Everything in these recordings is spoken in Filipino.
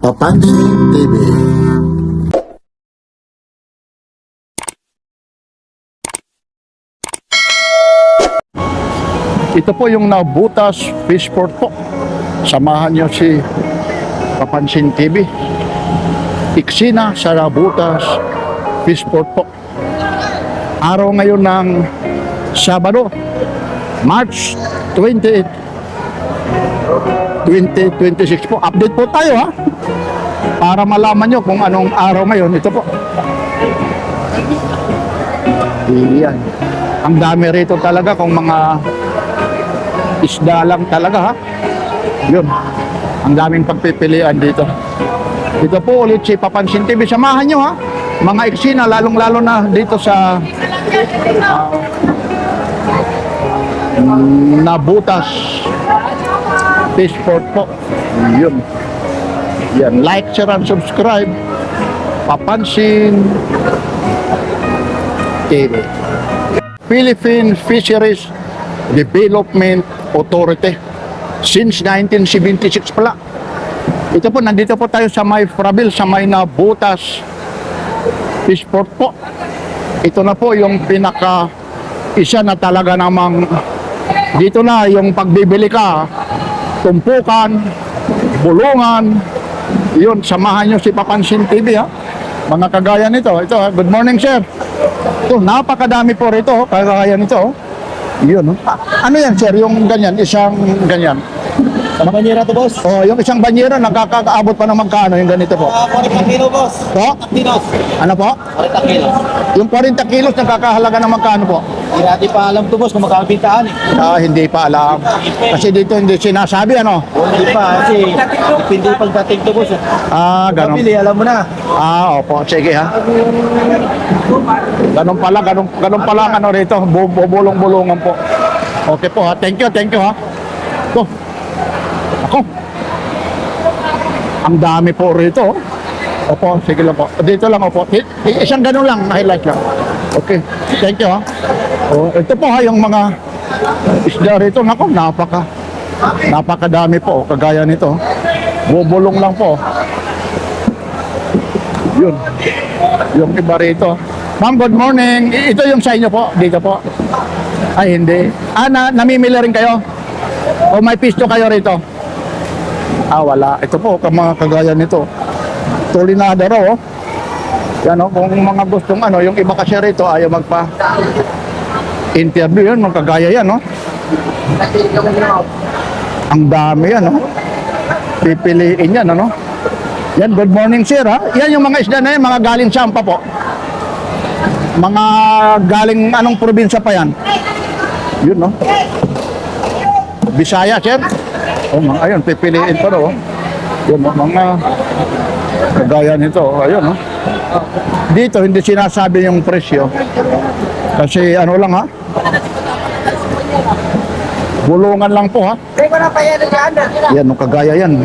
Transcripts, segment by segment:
Papansin TV. Ito po yung Nabutas Fishport po. Samahan nyo si Papansin TV. Iksina sa Nabutas Fishport po. Araw ngayon ng Sabado, March 28, 2026 po. Update po tayo ha. Para malaman nyo kung anong araw ngayon. Ito po. Iyan. Ang dami rito talaga kung mga isda lang talaga ha. Yun. Ang daming pagpipilian dito. Dito po ulit si Papansin TV. Samahan nyo ha. Mga eksena lalong-lalo na dito sa Nabutas Fishport po. Yun. Yan. Like, share, and subscribe. Papansin TV. Philippine Fisheries Development Authority. Since 1976 pala. Ito po, nandito po tayo sa may Frabil, sa may Nabutas Fishport po. Ito na po yung pinaka isa na talaga namang dito na yung pagbibili ka, tumpukan, bulungan. Yun, samahan nyo si Papansin TV ha. Mga kagaya nito. Ito ha. Good morning sir. Ito, napakadami po rito. Kagaya nito. Yun. Ano yan sir? Yung ganyan, isang ganyan. Ano banyera to, boss? Oh, yung isang banyera nakakaabot pa ng magkano yung ganito po? 40 kilo, boss. Po? Kilos. Ano po? 40 kilos. Yung 40 kilos nakakahalaga ng magkano po? Hindi natin pa alam to, boss, kung magkakabintaan eh. Hindi pa alam. Kasi dito hindi sinasabi ano? Hindi pa, kasi depende pagdating to, boss. Ganun. Pabili, alam mo na. Opo. Sige ha. Ganun pala ang ano rito. Bubulong-bulungan po. Okay po ha. Thank you ha. Ito. Ako. Ang dami po rito. Opo, sige lang po. Dito lang opo. Isang ganun lang, highlight lang. Okay. Thank you ha. Oh, ito po ha yung mga isda rito. Nako, napakadami po. Kagaya nito. Bubulong lang po. Yun. Yung iba rito. Ma'am, good morning. Ito yung sa inyo po. Dito po. Ay, hindi. Namimili rin kayo? O may pisto kayo rito? Wala. Ito po, mga kagaya nito. Tulinada raw, oh. Yan, oh. Kung mga gustong ano, yung iba kasi rito, ayaw magpa-interview yun, mga kagaya yan, oh. Ang dami yan, oh. Pipiliin yan, ano. Yan, good morning, sir, ha. Yan yung mga isda na yan, mga galing Sampa po. Mga galing anong probinsya pa yan? Yun, no. Bisaya, sir. Oh, ayun, pipiliin pa daw. Yun, mga kagaya nito. Ayun, no. Dito, hindi sinasabi yung presyo. Kasi ano lang, ha? Bulungan lang po, ha? Yan, no, kagaya yan.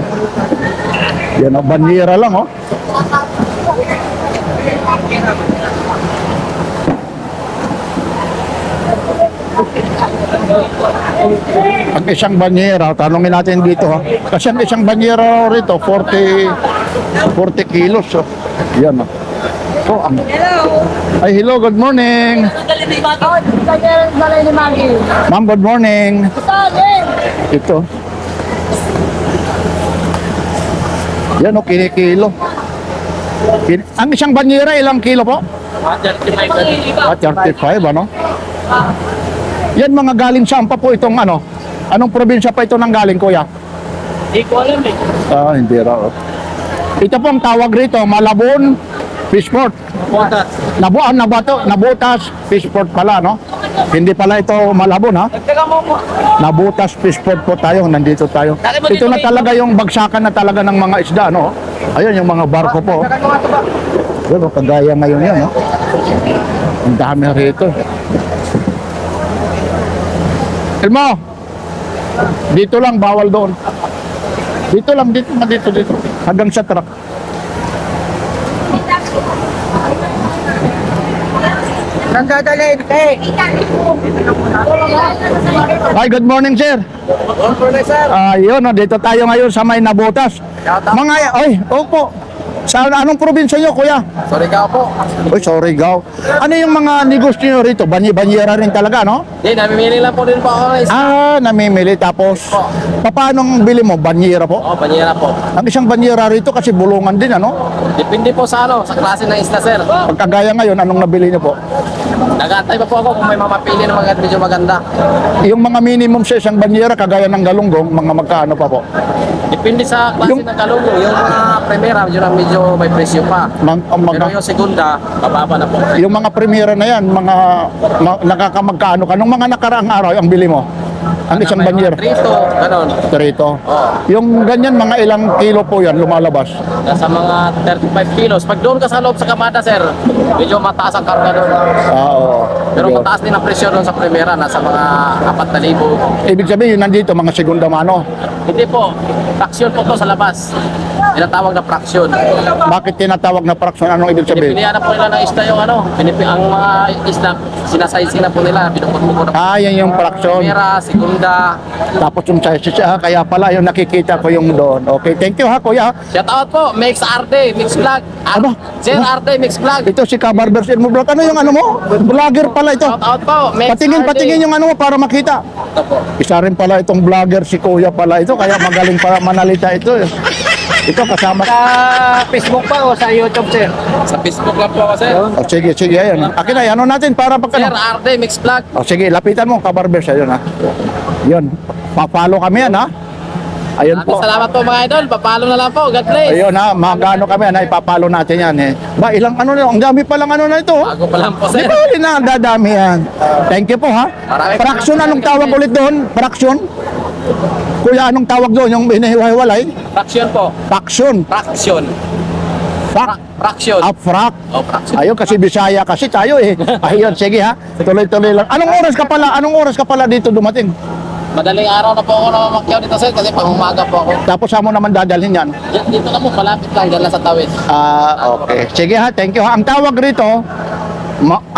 Yan, no, banira lang, oh. Ang isang banyera, tanongin natin dito ha. Kasi ang isang banyera rito, 40 kilos. Oh. Yan ha. So, ay, hello, good morning. Ma'am, good morning. Ito. Yan o, kinikilo. Ang isang banyera, ilang kilo po? 35, ano? Yan mga galing Sampa po itong ano. Anong probinsya pa ito nang galing, kuya? Hindi ko alam eh. Hindi raw. Ito pong tawag rito, Malabon Fishport. Nabutas Fishport pala, no? Hindi pala ito Malabon, ha? Nabutas Fishport po tayo, nandito tayo. Ito na talaga yung bagsakan na talaga ng mga isda, no? Ayun yung mga barko po. Pero kagaya ngayon yan, no? Ang dami rito. Elmo, dito lang, bawal doon. Dito lang, dito. Hanggang sa truck. Saan dadalhin? Hi, good morning, sir. Sir. Yun, dito tayo ngayon sa may Nabotas. Mga, opo. Sa anong probinsya nyo, kuya? Sorry ka po. Uy, sorry, gaw. Ano yung mga negosyo nyo rito? Banyera rin talaga, no? Hindi, namimili lang po din po ako. Namimili. Tapos, paano ang bili mo? Banyera po? Banyera po. Ang isang banyera rito kasi bulungan din, ano? Depende po sa sa klase ng isla, sir. Pagkagaya ngayon, anong nabili nyo po? Nag-aantay pa po ako kung may mamapili ng mga medyo maganda. Yung mga minimum sa isang banyera, kagaya ng galunggong, mga magkano pa po? Depende sa klase ng kalungo. Yung mga primera, medyo may presyo pa. Pero yung segunda, bababa na po. Yung mga primera na yan, nakakamagkano ka? Nung mga nakaraang araw, ang bili mo? Ang isang May banyera? mga Trito, ganon. Trito. Oo. Yung ganyan, mga ilang kilo po yan lumalabas? Nasa mga 35 kilos. Pag doon ka sa loob sa kamada, sir, medyo mataas ang karga doon. Oo. Pero mataas din ang presyo doon sa primera, nasa mga 4,000. Ibig sabihin, yun nandito, mga segunda mano. Hindi po, fraksyon po to sa labas. Tinatawag na fraksyon. Bakit tinatawag na fraction? Anong ibig sabihin? Pinipilihan na po nila ng isda yung ang mga isda, sinasaysin na po nila, pinupot-pupot na. Yan yung fraction. Primera, segunda. Tapos yung size, kaya pala yung nakikita ko yung doon. Okay, thank you ha, kuya. Shout out po, Mix RD, Mix Vlog. Ano? Sir RD, Mix Vlog. Ito si Kabarbers Ilmo Vlog. Ano yung ano mo? Vlogger pala ito. Shout out po, Mix Patingin yung ano mo para makita. Ito po. Isa rin pala itong vlogger, si kuya pala ito. Kaya magaling para manalita ito. Ito kasama. Sa Facebook pa o sa YouTube, sir? Sa Facebook lang po ako, sir. Sige, ayun. Akin na, ano natin para pagka. Sir RD, Mix Vlog. Sige, lapitan mo, Kabarbers. Ayun ha. Yun. Pa-follow kami yan ha. Ayun po. Salamat po mga idol. Papalo na lang po. God bless. Ayun ha, magano kami yan, ipapalo natin yan eh. Ba, ilang ano na, ang dami palang ano na ito. Bago pa lang po, Di sir. ba, na, dadami yan. Thank you po ha. Maraming Fraction, anong tawag ulit doon? Fraction? Kuya, anong tawag doon? Yung hinihiwa-hiwalay? Fraction po. Fraction. Fraction. Frak. Fraction. Frak. Oh, fraction. Ayun, kasi Bisaya kasi tayo eh. Ayun, sige ha. Tuloy-tuloy lang. Anong oras ka pala dito dumating? Madaling araw na po ako namamakyaw dito, sir, kasi pang umaga po ako. Tapos saan mo naman dadalhin yan? Dito na po, malapit lang, dyan lang sa tawid. Okay. Sige ha, thank you ha. Ang tawag rito,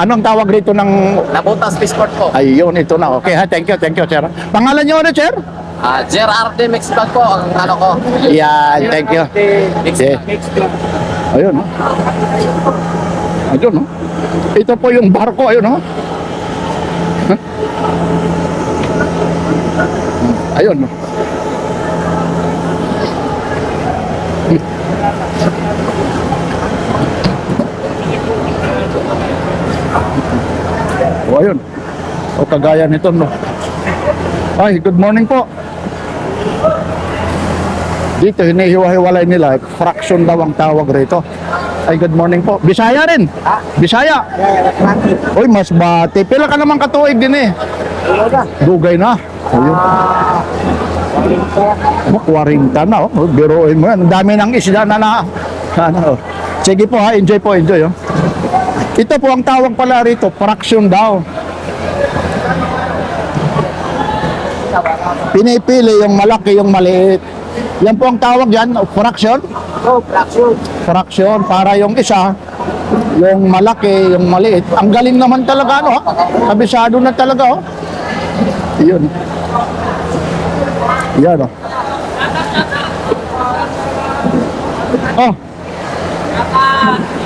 anong tawag rito ng... Nabutas Peaceport po. Ayun, ito na. Okay ha, thank you, sir. Pangalan niyo ano, sir? JRD Mix Vlog po, ang ano ko. Yan, thank you. Mix Okay. Vlog. Ayun, no? Ayun, no? Ito po yung barko, ayun, no? Huh? Ayun, no? O, ayun. O, kagaya nito, no? Ay, good morning po. Dito, hinihiwa-hiwalay nila. Fraction daw ang tawag rito. Ay, good morning po. Bisaya rin. Bisaya. Uy, mas bati. Pila ka naman katuig din eh. Dugay na. Ayun. 40 na. Oh. Biruin mo yan. Ang dami ng isda na. Ano. Sige po ha. Enjoy po. Enjoy. Oh. Ito po ang tawag pala rito. Fraction daw. Pinipili yung malaki, yung maliit. Yan po ang tawag yan, fraction. Oh, fraction. Fraction, para yung isa, yung malaki, yung maliit. Ang galing naman talaga, ano ha? Kabisado na talaga, oh. Yun. Yan, oh. Oh.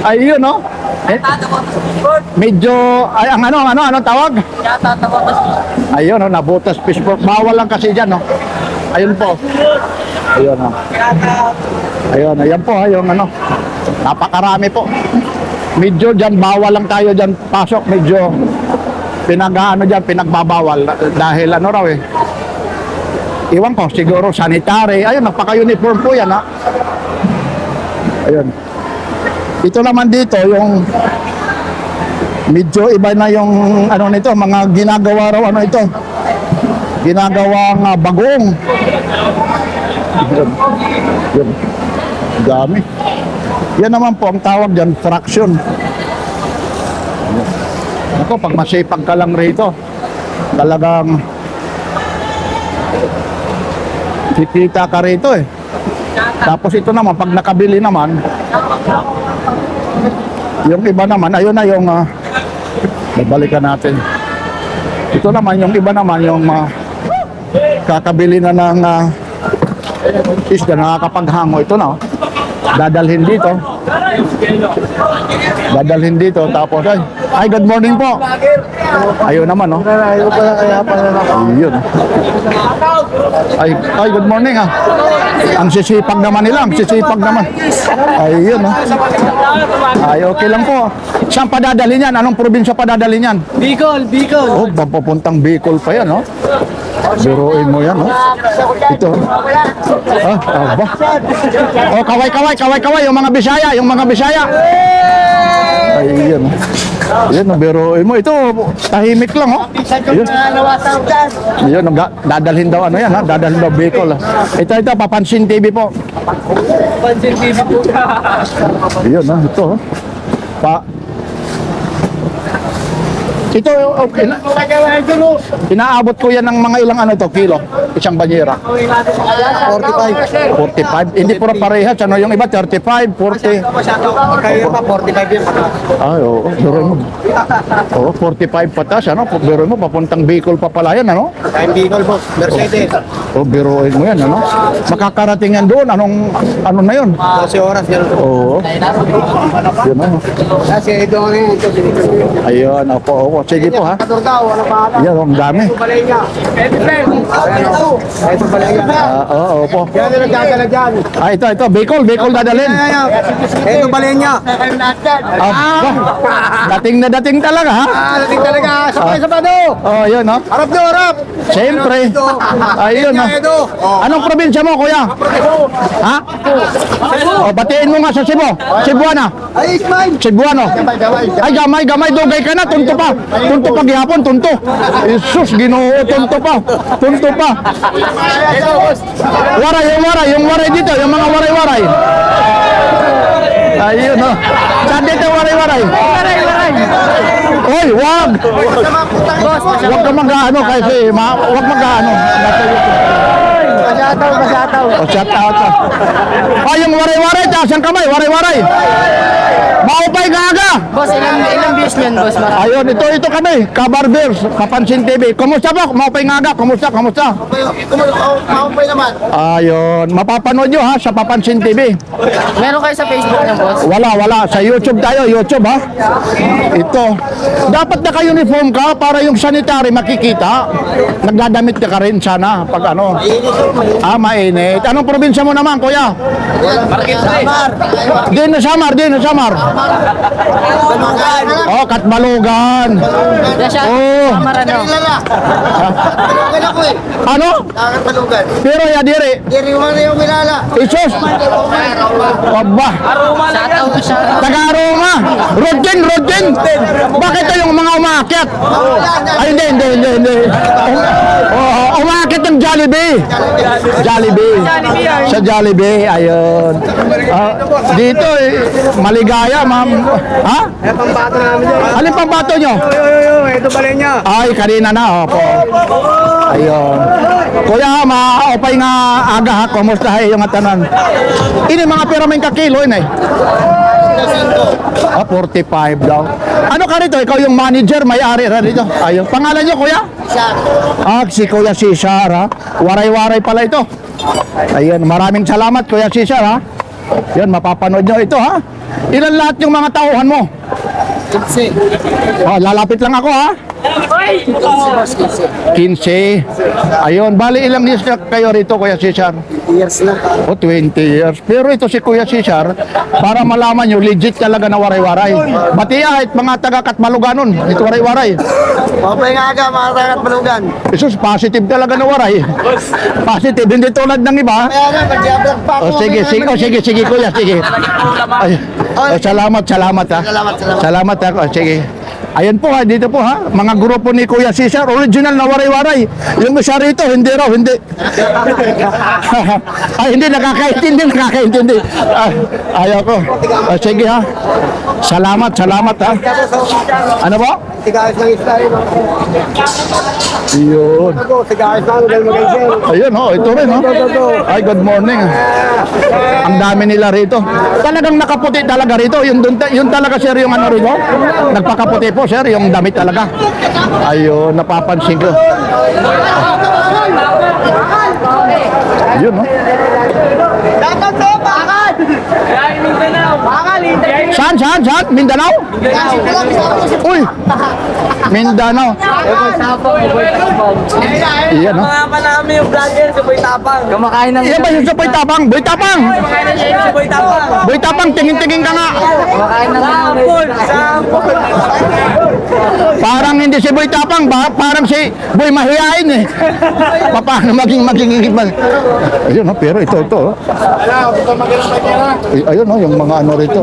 Ayun, oh. Medyo, ay, ang ano tawag? Ayun, oh, nabutas fishport. Bawal lang kasi dyan, oh. Ayun po. Ayun, oh. Ayun, ayan po, yung ano. Napakarami po. Medyo dyan, bawal lang tayo dyan pasok. Medyo pinagbabawal. Dahil ano raw eh. Iwan ko, siguro sanitary. Ayun, napaka-uniform po yan, ha. Ayun. Ito naman dito, yung medyo iba na yung ano nito, mga ginagawa raw ano ito. Ginagawang bagong. Yun. Dami. Yan naman po ang tawag dyan, fraction. Ako, pag masipag ka lang rito, talagang kikita ka rito eh. Tapos ito naman, pag nakabili naman, yung iba naman, ayun na yung Babalikan natin. Ito naman, yung iba naman, yung kakabili na ng isda, nakakapaghango. Ito na, oh. Dadalhin dito. Dadalhin dito, tapos, ay, good morning po. Ayun naman, oh. Ayun. Ay, good morning, ah. Ang sisipag naman nila, ang sisipag naman. Ayun, oh. Ay, okay lang po. Saan padadalhin yan? Anong probinsya padadalhin yan? Bicol. Oh, papupuntang Bicol pa yan, oh. Biruin mo yan, oh. Ito. Aba. Oh, kaway, yung mga Bisaya. Ayun, oh. Yan, oh, biruin mo. Ito, tahimik lang, oh. Yun, dadalhin daw, ano yan, ha? Dadalhin daw Bicol, ah. Ito, Papansin TV po. Pansin TV po. Ayun, ah, ito, oh. Ito, okay. Inaabot ko yan ng mga ilang ano to, kilo. Isang banyera. 45. Hindi pura parehas. Ano yung iba? 35, 40. Kaya pa 45 yun. Ay, oo. Biro mo. Oo, 45 patas. Ano? Biro mo, papuntang Bicol pa pala yan. Ano? Time Bicol po. Mercedes. Oo, biroin mo yan. Ano? Makakarating yan doon. Ano na yun? 12 oras yan. Oo. Yun, ano? Kasi ito ano yun. Ayun, opo. Sige po, ha? Katurgao, ano pa? Yan, ang dami. Balay niya. Ito balay niya. Oo, opo. Yan ang nagdadala dyan. Ito. Bicol dadalhin. Ito balay niya. Dating na dating talaga, ha? Dating talaga. Sabay-sabado. Oh, yun, no? Harap do, harap. Siyempre. Ayun, no? Anong probinsya mo, kuya? Ha? Oh, batiin mo nga sa Cebu. Cebuana. Ay, Ismail. Cebuano. Ay, gamay, dugay ka na. Tunto pa gihapon, tunto. Jesus, Ginoo, tunto pa. Yung waray dito, yung mga waray-waray. Ayun, no? Saan dito waray-waray? Hoy, wag! Wag ka mag-ano kasi, wag mag-ano. Masyataw. O, shout out. Yung waray-waray, taas ang kamay, waray-waray. Maupay gaga! Boss, ilang views niyan, boss? Marami. Ayun, ito kami, Kabarbers, Papansin TV. Kumusta po? Maupay ngaga, kumusta? Maupay naman. Ayun, mapapanood nyo ha, sa Papansin TV. Meron kayo sa Facebook niyan, boss? Wala. Sa YouTube tayo, YouTube ha. Ito. Dapat naka-uniform ka para yung sanitary makikita. Nagdadamit ka rin sana pag ano. Mainit. Anong probinsya mo naman, kuya? Din na Samar. Oh, Katbalogan. Siya, Oh. Samar ano? Ano? Pero ya diri. Diri mo na yung kilala. Isos. Aba. Taga-Aroma. Rodin. Bakit yung mga umakyat? Ay, hindi. Umakyat ng Jollibee. Sa Jollibee, ayun. Dito, maligaya, ma'am. Ha? Ito pang bato namin dyan. Alin pang bato nyo? Ito balay niya. Ay, kanina na, opo. Ayun. Kuya, maopay nga aga ha, kumusta yung atanan? Ini mga pera may kakilo, ini. 45 daw. Ano ka rito? Ikaw yung manager, may-ari ra rito. Ayun. Pangalan nyo, kuya? Si Kuya Cesar, ha? Waray-waray pala ito. Ayun, maraming salamat, Kuya Cesar, ha? Yan, mapapanood nyo ito, ha? Ilan lahat yung mga tauhan mo? 15. Oh, lalapit lang ako, ha? 15. Ayun, bali ilang years na kayo rito, Kuya Cesar? Years na. 20 years. Pero ito si Kuya Cesar, para malaman nyo, legit talaga na waray-waray. Batiya, mga taga-Katmaluganon, ito waray-waray. Maupay nga aga, mga tagat balugan. Jesus, positive talaga na waray. Positive, hindi tulad ng iba. Kaya nga, pag-vlog pa ako. Sige, Kuya, sige. Salamat, ha. Salamat, ha. Sige. Ayan po ha, dito po ha, mga grupo ni Kuya Cesar, original na waray-waray. Yung isa rito, hindi raw, hindi. Ay, hindi, nakakaintindi. Ayaw ko. Sige ha. Salamat ha. Ano po? Tigayos ng style. Yun. Tigayos ng dahil mag-isel. Ayun ho, ito rin ho. Ay, good morning. Ang dami nila rito. Talagang nakaputi talaga rito. Yun talaga sir yung ano rito. Nagpakaputi po. po, sir, yung damit talaga. Ayun, napapansin ko. Ayun, no? Saan? Mindanao? Uy! Mindanao. Iyan, no? Mga panami yung vlogger sa Boy Tapang. Kumakain ng... Iyan ba yung sa Boy Tapang? Boy Tapang! Sa Boy Tapang. Boy Tapang, tingin-tingin ka nga. Kumakain ng... Sampol. Parang hindi si Boy Tapang, parang si Boy Mahihain eh. Paano maging ayun, no? Pero ito. Oh. Ayun, no? Yung mga ano rito.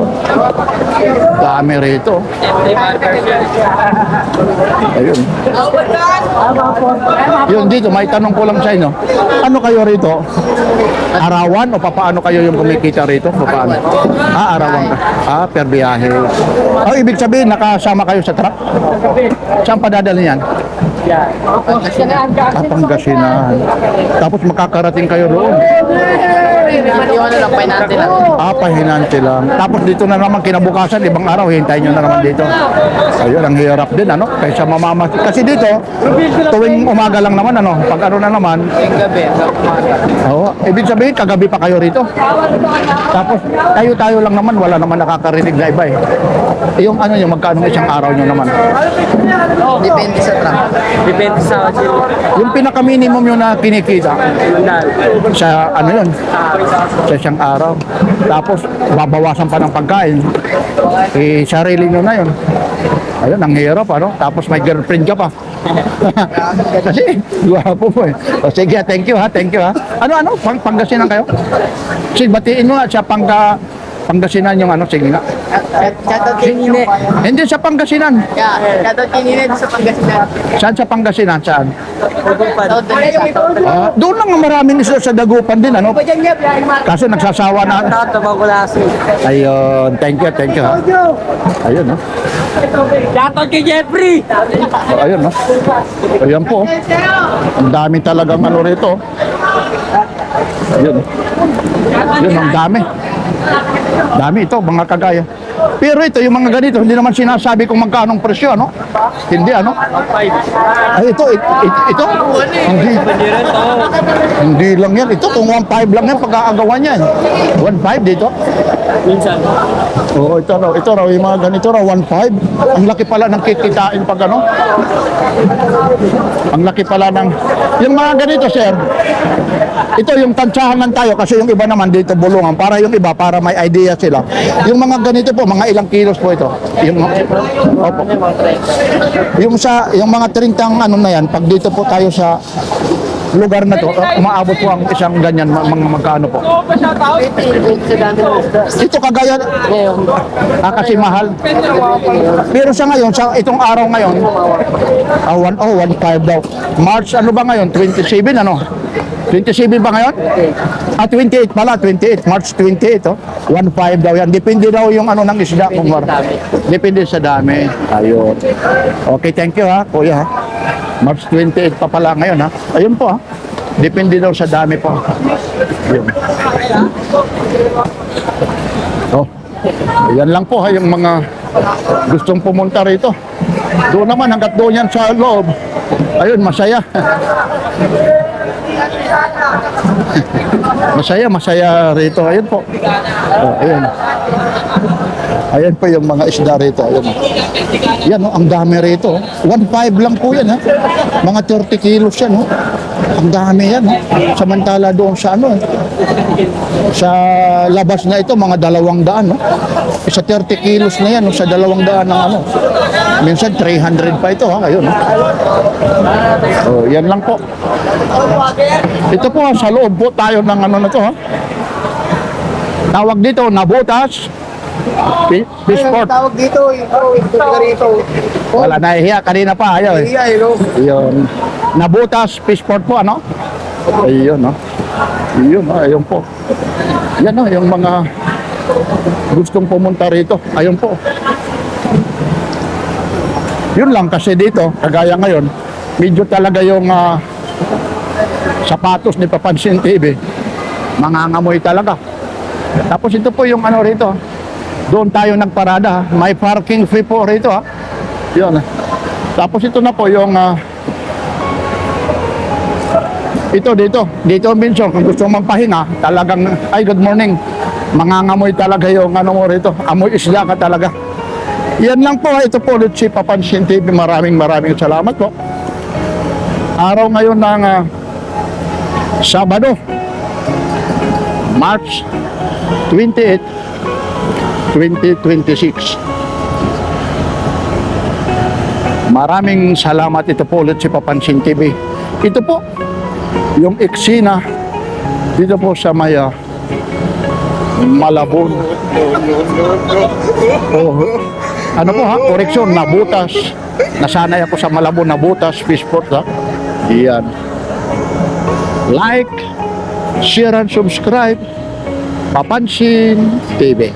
Dami rito. Ayun. Yun dito, may tanong ko lang sa inyo. Ano kayo rito? Arawan o papaano kayo yung kumikita rito? Papaano? Arawan ka. Per biyahe. Ibig sabihin, nakasama kayo sa truck? Saan pa dadalhin yan? Pangasinan. Tapos makakarating kayo doon. Iwan na lang, painante lang. Pahinante lang. Tapos dito na naman kinabukasan, ibang araw, hintayin nyo na naman dito. Ayun, ang hirap din, ano? Kaysa mamamas. Kasi dito, tuwing umaga lang naman, ano? Pag ano na naman. Yung gabi. Oo. Ibig sabihin, kagabi pa kayo rito. Tapos, tayo lang naman, wala naman nakakarinig na iba eh. Yung ano nyo, magkano isang araw nyo naman? Depende sa truck. Depende sa Yung pinaka-minimum yun na kinikita sa ano yun, sa isang araw. Tapos babawasan pa ng pagkain. Sarili nyo na yun. Ayun, ang hirap, ano? Tapos may girlfriend ka pa. Kasi, guwapo po eh. O, sige, thank you ha. Ano? Pangasinan kayo? Sige, batiin mo nga siya Pangasinan yung ano, sige nga. Shoutout kinine. Hindi sa Pangasinan. Shoutout kinine sa Pangasinan. Saan sa Pangasinan? Saan? Shoutout. Doon lang maraming isla sa Dagupan din, ano? Kaso nagsasawa na. Ayun, thank you. Ha? Ayun, no? Shoutout kay Jeffrey. Ayun, no? Ayan po. Ang dami talagang ano rito. Ayun. Yun, ang dami. Dami ito, mga kagaya. Pero ito, yung mga ganito, hindi naman sinasabi kung magkano presyo, ano? Hindi, ano? Ay, ito. Hindi lang yan. Ito, kung 1.5 lang yan, pag-aagawan yan. 1.5 dito. Minsan. Oo, ito raw, yung mga ganito raw, 1.5. Ang laki pala ng kikitain pag ano. Ang laki pala ng... Yung mga ganito, sir, ito yung tansyahan lang tayo kasi yung iba naman dito bulungan. Para yung iba, para may idea sila. Yung mga ganito po, mga ilang kilos po ito. Opo. Yung mga 30 ano na yan, pag dito po tayo sa lugar na to, umaabot po ang isang ganyan, mga magkano po. Ito kagaya, kasi mahal. Pero sa ngayon, sa itong araw ngayon, 1.5 daw. March, ano ba ngayon? 27, ano? 27 ba ngayon? 28 pala, 28. March 28, oh. 1.5 daw yan. Depende daw yung ano ng isda. Depende sa dami. Ayun. Okay, thank you ha, kuya ha. March 28 pa pala ngayon ha. Ayun po ha. Depende daw sa dami po. Ayun. Oh. Ayan lang po ha, yung mga gustong pumunta rito. Doon naman, hanggat doon yan sa loob. Ayun, masaya. Masaya rito. Ayun po. Oh, ayun. Ayan po yung mga isda rito. Ayun. Yan, oh, ang dami rito. 1.5 lang po yan, ha. Mga 30 kilos yan, oh. Ang dami yan, oh. Samantala doon sa ano, sa labas na ito, mga 200, no? Sa 30 kilos na yan, no? Sa 200 ng ano. Minsan 300 pa ito, ha. Ayun, no? Oh, yan lang po. Ito po, sa loob po tayo ng ano na to, ha. Tawag dito, Nabutas Fishport. Tawag dito, ito rito. Wala, nahihiya. Kanina pa, ayaw eh. Yun. Nabutas Fishport po, ano? Ayun, no? Ayun po. Yan, no? Yung mga gustong pumunta rito. Ayun po. Yun lang kasi dito, kagaya ngayon, medyo talaga yung sapatos ni Papansin TV. Mangangamoy talaga. Tapos ito po yung ano rito. Doon tayo nagparada. May parking fee po rito ha. Yun. Tapos ito na po yung dito minsan kung gusto mong pahinga, talagang ay good morning. Mangangamoy talaga yung ano mo rito. Amoy isda ka talaga. Yan lang po. Ito po ulit si Papansin TV. Maraming salamat po. Araw ngayon ng Sabado, March 28, 2026. Maraming salamat. Ito po ulit si Papansin TV. Ito po yung eksena dito po sa may Malabon. Oh, ano po ha? Koreksyon, Nabutas. Nasanay ako sa Malabon, Nabutas, Fishport ha. Iyan. Like, share and subscribe. Papansin TV.